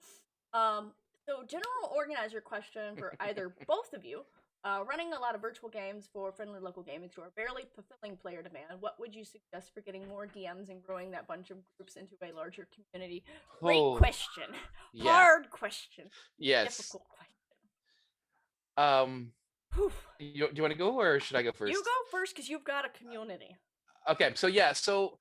Speaker 1: Um, so general organizer question for either both of you. Running a lot of virtual games for friendly local gaming store, barely fulfilling player demand. What would you suggest for getting more DMs and growing that bunch of groups into a larger community? Great
Speaker 2: Oh,
Speaker 1: question.
Speaker 2: yeah.
Speaker 1: Hard question.
Speaker 2: Yes.
Speaker 1: Difficult question.
Speaker 2: Um,
Speaker 1: Whew.
Speaker 2: do you want to go or should I go
Speaker 1: You
Speaker 2: first?
Speaker 1: go first because you've got a community.
Speaker 2: Okay, so yeah, so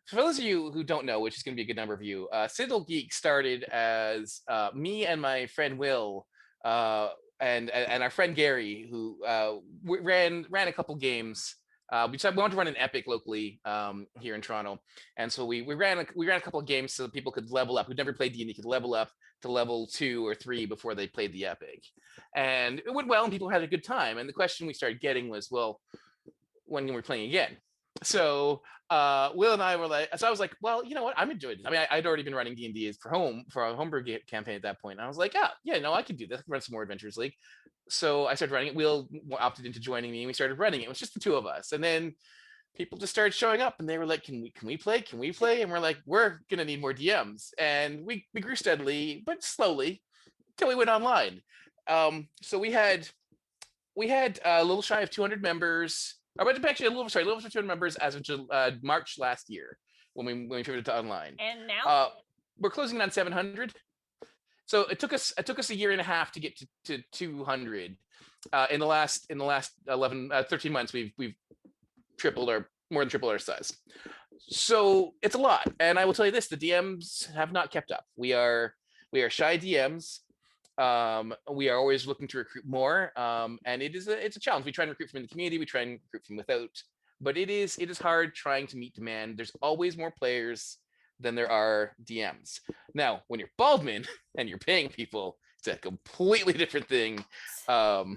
Speaker 2: for those of you who don't know, which is going to be a good number of you, Citadel Geek started as me and my friend Will, uh, and our friend Gary, who ran a couple games. We decided we wanted to run an epic locally here in Toronto, and so we ran a couple of games so that people could level up. Who'd never played D&D could level up to level 2 or 3 before they played the epic, and it went well, and people had a good time. And the question we started getting was, well, when we're playing again? So Will and I were like, so I was like, well, you know what? I'm enjoying this. I mean, I'd already been running D&D for a homebrew campaign at that point. And I was like, yeah, no, I can do this. I can run some more Adventures League. So I started running it. Will opted into joining me, and we started running it. It was just the two of us. And then people just started showing up, and they were like, can we play? Can we play? And we're like, we're gonna need more DMs. And we grew steadily, but slowly, until we went online. So we had a little shy of 200 members. Or actually, a little over 200 members as of March last year when we pivoted to online.
Speaker 1: And now?
Speaker 2: We're closing in on 700. So it took us a year and a half to get to 200. In the last 13 months, we've more than tripled our size. So it's a lot. And I will tell you this: the DMs have not kept up. We are shy DMs. We are always looking to recruit more, and it's a challenge. We try and recruit from in the community, we try and recruit from without, but it is hard trying to meet demand. There's always more players than there are DMs. Now, when you're Baldman and you're paying people, it's a completely different thing.
Speaker 1: So,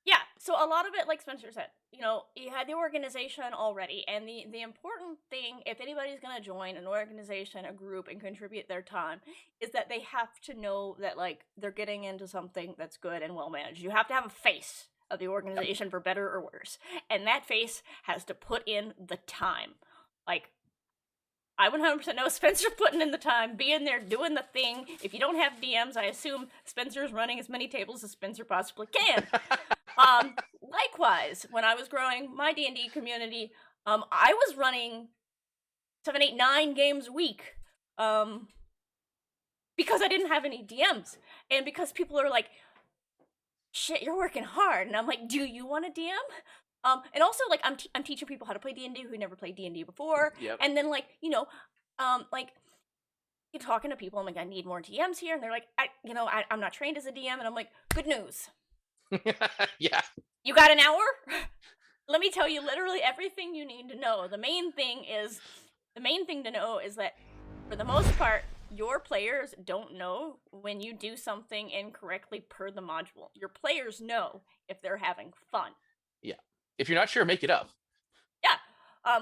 Speaker 1: yeah, so a lot of it, like Spencer said, you know, you had the organization already, and the important thing, if anybody's going to join an organization, a group, and contribute their time, is that they have to know that, like, they're getting into something that's good and well managed. You have to have a face of the organization, for better or worse, and that face has to put in the time. Like, I 100% know Spencer's putting in the time, being there, doing the thing. If you don't have DMs, I assume Spencer's running as many tables as Spencer possibly can. Likewise, when I was growing my D&D community, I was running 7, 8, 9 games a week, because I didn't have any DMs, and because people are like, shit, you're working hard, and I'm like, do you want a DM? And also, like, I'm teaching people how to play D&D who never played D&D before,
Speaker 2: Yep.
Speaker 1: and then, like, you know, like, you're talking to people, I'm like, I need more DMs here, and they're like, I'm not trained as a DM, and I'm like, good news.
Speaker 2: Yeah.
Speaker 1: You got an hour? Let me tell you literally everything you need to know. The main thing to know is that, for the most part, your players don't know when you do something incorrectly per the module. Your players know if they're having fun.
Speaker 2: Yeah. If you're not sure, make it up.
Speaker 1: Yeah.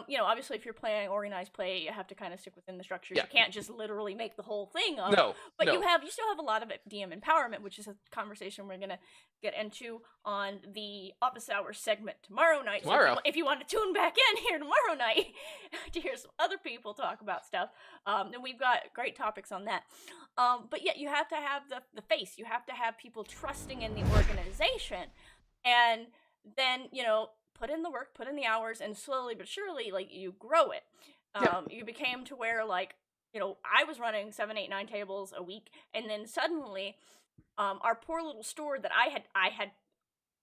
Speaker 1: You know, obviously, if you're playing organized play, you have to kind of stick within the structures.
Speaker 2: Yeah.
Speaker 1: You can't just literally make the whole thing up.
Speaker 2: No.
Speaker 1: But
Speaker 2: no.
Speaker 1: you still have a lot of DM empowerment, which is a conversation we're gonna get into on the office hour segment tomorrow night.
Speaker 2: Tomorrow.
Speaker 1: So if you want to tune back in here tomorrow night to hear some other people talk about stuff, then we've got great topics on that. But yeah, you have to have the face. You have to have people trusting in the organization, and then, you know, put in the work, put in the hours, and slowly but surely, like, you grow it.
Speaker 2: Yep.
Speaker 1: You became to where, like, I was running 7, 8, 9 tables a week, and then suddenly, our poor little store that I had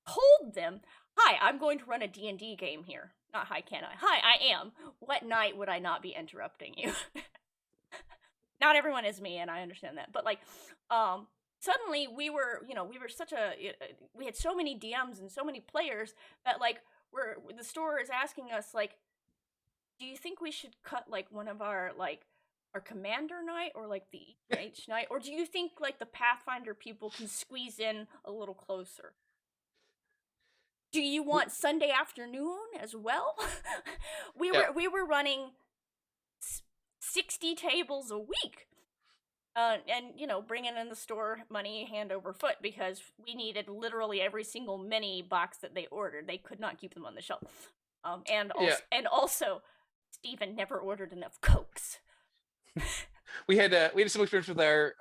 Speaker 1: told them, "Hi, I'm going to run a D&D game here." Not hi, can I? Hi, I am. What night would I not be interrupting you? Not everyone is me, and I understand that. But like, suddenly we were such a we had so many DMs and so many players that like the store is asking us like, do you think we should cut like one of our like our commander night or like the H night, or do you think like the Pathfinder people can squeeze in a little closer? Do you want Sunday afternoon as well? we
Speaker 2: Yeah.
Speaker 1: were running 60 tables a week. And bringing in the store money hand over foot because we needed literally every single mini box that they ordered. They could not keep them on the shelf.
Speaker 2: Yeah.
Speaker 1: And also, Steven never ordered enough Cokes.
Speaker 2: We had some experience with our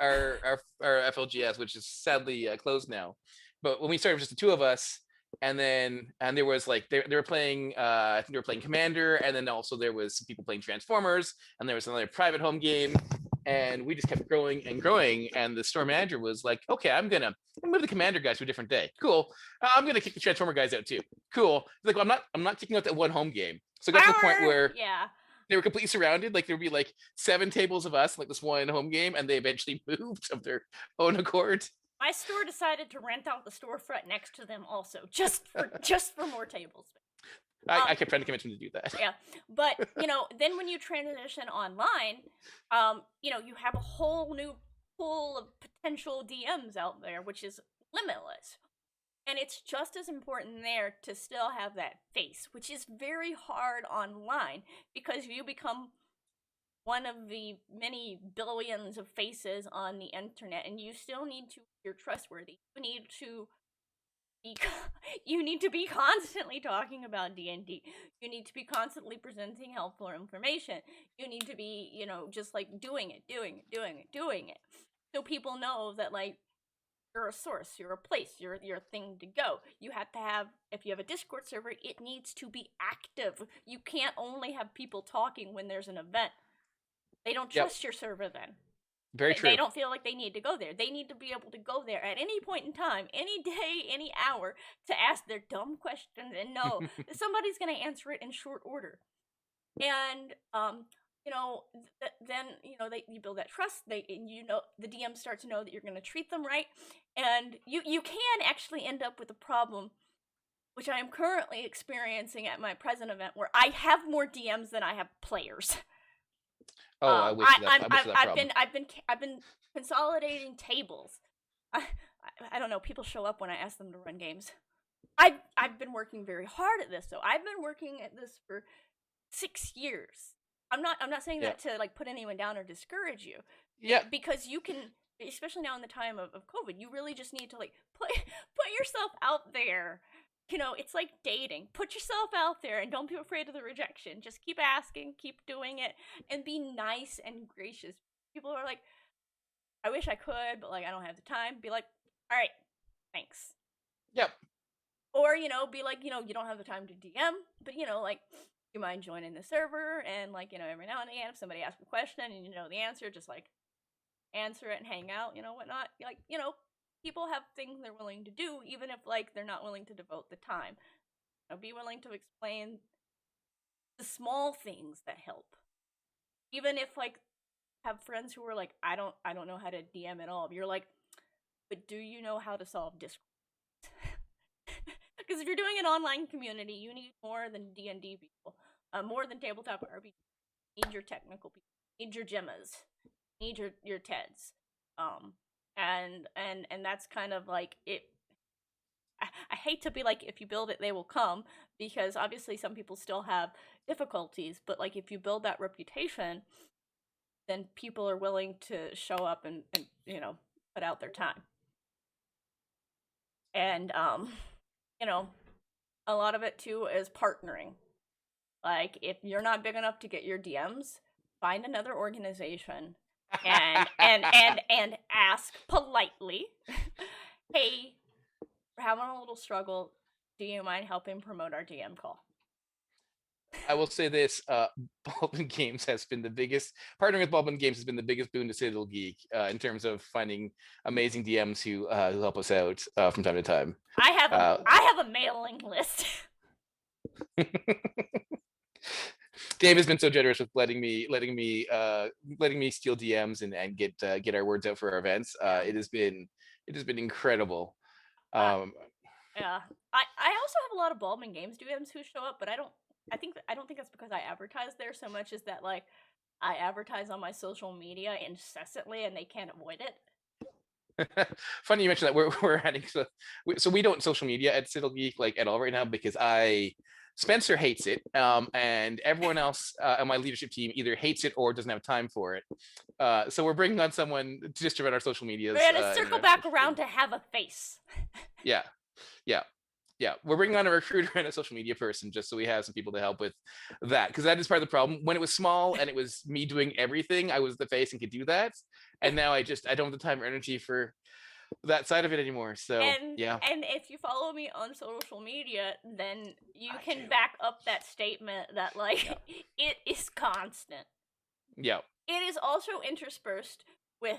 Speaker 2: FLGS, which is sadly closed now. But when we started, just the two of us, and there was like they were playing. I think they were playing Commander, and then also there was some people playing Transformers, and there was another private home game, and we just kept growing and growing. And the store manager was like, "Okay, I'm gonna move the Commander guys to a different day. Cool. I'm gonna kick the Transformer guys out too. Cool." He's like, well, I'm not kicking out that one home game. So it got to the point where
Speaker 1: yeah.
Speaker 2: they were completely surrounded. Like there'd be like 7 tables of us, like this one home game, and they eventually moved of their own accord.
Speaker 1: My store decided to rent out the storefront next to them also, just for more tables.
Speaker 2: I kept trying to convince him to do that.
Speaker 1: Yeah, but then when you transition online, you have a whole new pool of potential DMs out there, which is limitless. And it's just as important there to still have that face, which is very hard online because you become one of the many billions of faces on the internet, and you still need to you're trustworthy. You need to be constantly talking about D&D. You need to be constantly presenting helpful information. You need to be, just like doing it. So people know that like you're a source, you're a place, you're a thing to go. You have to have, if you have a Discord server, it needs to be active. You can't only have people talking when there's an event. They don't trust your server then.
Speaker 2: Very true.
Speaker 1: They don't feel like they need to go there. They need to be able to go there at any point in time, any day, any hour, to ask their dumb questions and know that somebody's going to answer it in short order. And then you build that trust. The DM starts to know that you're going to treat them right, and you can actually end up with a problem, which I am currently experiencing at my present event, where I have more DMs than I have players.
Speaker 2: Oh, I wish that
Speaker 1: I've been consolidating tables. I don't know. People show up when I ask them to run games. I've been working very hard at this, though. I've been working at this for 6 years. I'm not saying that to like put anyone down or discourage you.
Speaker 2: Yeah.
Speaker 1: Because you can, especially now in the time of COVID, you really just need to like put yourself out there. It's like dating. Put yourself out there and don't be afraid of the rejection. Just keep asking, keep doing it, and be nice and gracious. People are like, I wish I could, but like I don't have the time. Be like, all right, thanks.
Speaker 2: Yep.
Speaker 1: Or, be like, you don't have the time to DM, but like, you mind joining the server, and like, every now and again, if somebody asks a question and you know the answer, just like answer it and hang out, whatnot. Like, people have things they're willing to do, even if like they're not willing to devote the time. Be willing to explain the small things that help. Even if like have friends who are like, I don't know how to DM at all. You're like, but do you know how to solve Discord? Because if you're doing an online community, you need more than D&D people, more than tabletop RPG. You need your technical people, you need your Gemmas, you need your Teds, and that's kind of like it. I hate to be like, if you build it, they will come, because obviously some people still have difficulties, but like if you build that reputation, then people are willing to show up and put out their time. And a lot of it too is partnering. Like if you're not big enough to get your DMs, find another organization and ask politely, hey, we're having a little struggle. do you mind helping promote our DM call?
Speaker 2: I will say this: Baldman Games has been the biggest. Partnering with Baldman Games has been the biggest boon to Citadel Geek in terms of finding amazing DMs who help us out from time to time.
Speaker 1: I have a mailing list.
Speaker 2: Dave has been so generous with letting me steal DMs and get our words out for our events. It has been incredible.
Speaker 1: Uh,
Speaker 2: Um,
Speaker 1: yeah. I also have a lot of Baldman Games DMs who show up, but I don't think that's because I advertise there so much as that like I advertise on my social media incessantly and they can't avoid it.
Speaker 2: Funny you mentioned that. We're adding so we don't social media at Citadel Geek like at all right now because Spencer hates it, and everyone else on my leadership team either hates it or doesn't have time for it. So we're bringing on someone to distribute our social medias.
Speaker 1: We're gonna circle back around to have a face.
Speaker 2: Yeah, yeah, yeah. We're bringing on a recruiter and a social media person just so we have some people to help with that, because that is part of the problem. When it was small and it was me doing everything, I was the face and could do that, and now I don't have the time or energy for that side of it anymore. So yeah.
Speaker 1: And if you follow me on social media, then you can back up that statement that like it is constant.
Speaker 2: Yeah.
Speaker 1: It is also interspersed with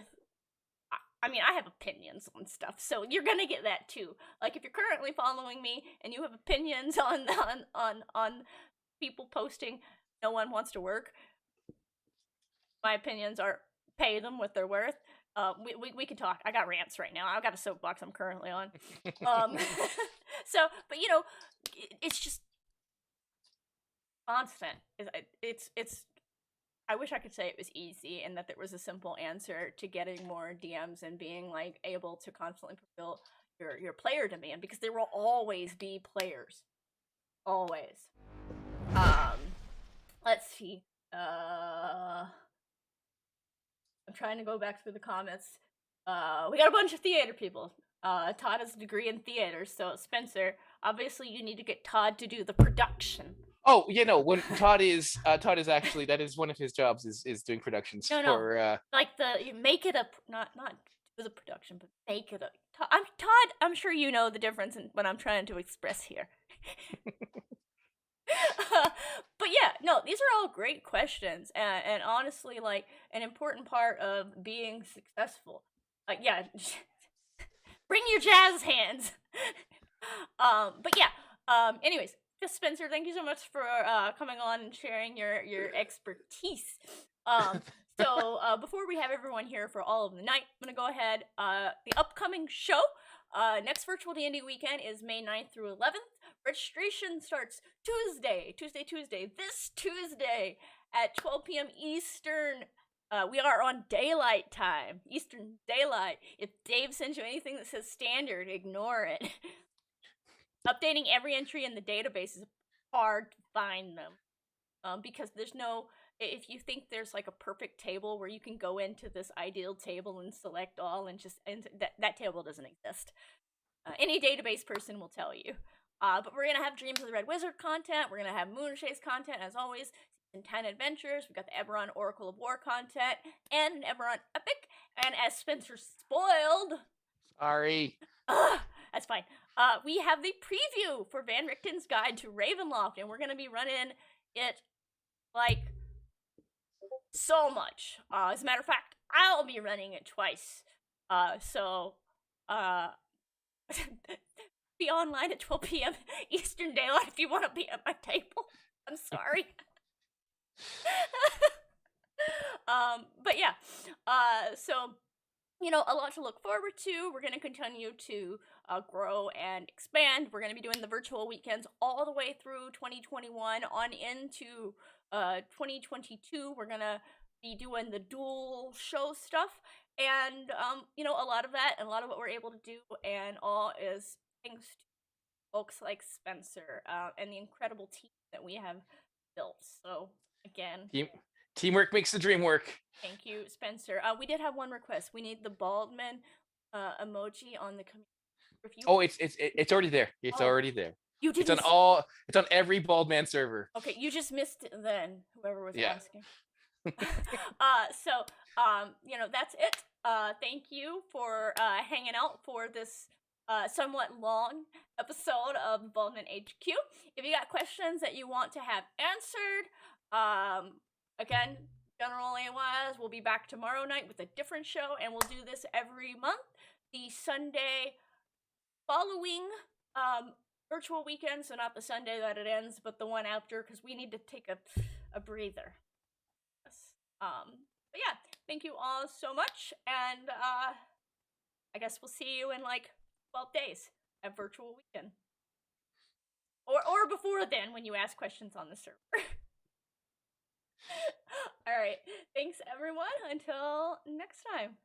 Speaker 1: I mean, I have opinions on stuff, so you're gonna get that too. Like if you're currently following me and you have opinions on people posting no one wants to work, my opinions are pay them what they're worth. We can talk. I got rants right now. I've got a soapbox I'm currently on. So, but you know, it's just constant. It's. I wish I could say it was easy and that there was a simple answer to getting more DMs and being like able to constantly fulfill your player demand, because there will always be players, always. Let's see. I'm trying to go back through the comments. We got a bunch of theater people. Todd has a degree in theater, so Spencer, obviously you need to get Todd to do the production.
Speaker 2: Oh, you know, when Todd is actually, that is one of his jobs is doing productions for
Speaker 1: like you make it up, not do the production, but make it up. Todd, I'm sure you know the difference in what I'm trying to express here. But yeah, no, these are all great questions, and honestly, like an important part of being successful. Yeah, bring your jazz hands. But yeah, anyways, just Spencer, thank you so much for coming on and sharing your expertise. So before we have everyone here for all of the night, I'm gonna go ahead. The upcoming show, next virtual D&D weekend is May 9th through 11th. Registration starts Tuesday, this Tuesday at 12 p.m. Eastern. We are on daylight time, Eastern Daylight. If Dave sends you anything that says standard, ignore it. Updating every entry in the database is hard to find them, because there's no. If you think there's like a perfect table where you can go into this ideal table and select all and that table doesn't exist. Any database person will tell you. But we're gonna have Dreams of the Red Wizard content. We're gonna have Moonchase content as always. Season 10 adventures. We've got the Eberron Oracle of War content and an Eberron Epic. And as Spencer spoiled,
Speaker 2: sorry.
Speaker 1: That's fine. We have the preview for Van Richten's Guide to Ravenloft, and we're gonna be running it like so much. As a matter of fact, I'll be running it twice. So be online at 12 p.m. Eastern Daylight if you want to be at my table. I'm sorry. But yeah, so you know, a lot to look forward to. We're going to continue to grow and expand. We're going to be doing the virtual weekends all the way through 2021 on into 2022. We're going to be doing the dual show stuff, and you know, a lot of that and a lot of what we're able to do and all is thanks to folks like Spencer and the incredible team that we have built. So again,
Speaker 2: teamwork makes the dream work.
Speaker 1: Thank you, Spencer. We did have one request. We need the Baldman emoji on the community review.
Speaker 2: Oh, it's already there. It's already there.
Speaker 1: You didn't.
Speaker 2: It's on every Baldman server.
Speaker 1: Okay, you just missed it then. Whoever was asking. So you know, that's it. Thank you for hanging out for this somewhat long episode of Baldman HQ. If you got questions that you want to have answered, again, generally wise, we'll be back tomorrow night with a different show, and we'll do this every month. The Sunday following virtual weekend, so not the Sunday that it ends, but the one after, because we need to take a breather. Yes. But yeah, thank you all so much, and I guess we'll see you in like 12 days at virtual weekend. Or before then when you ask questions on the server. Alright, thanks everyone, until next time.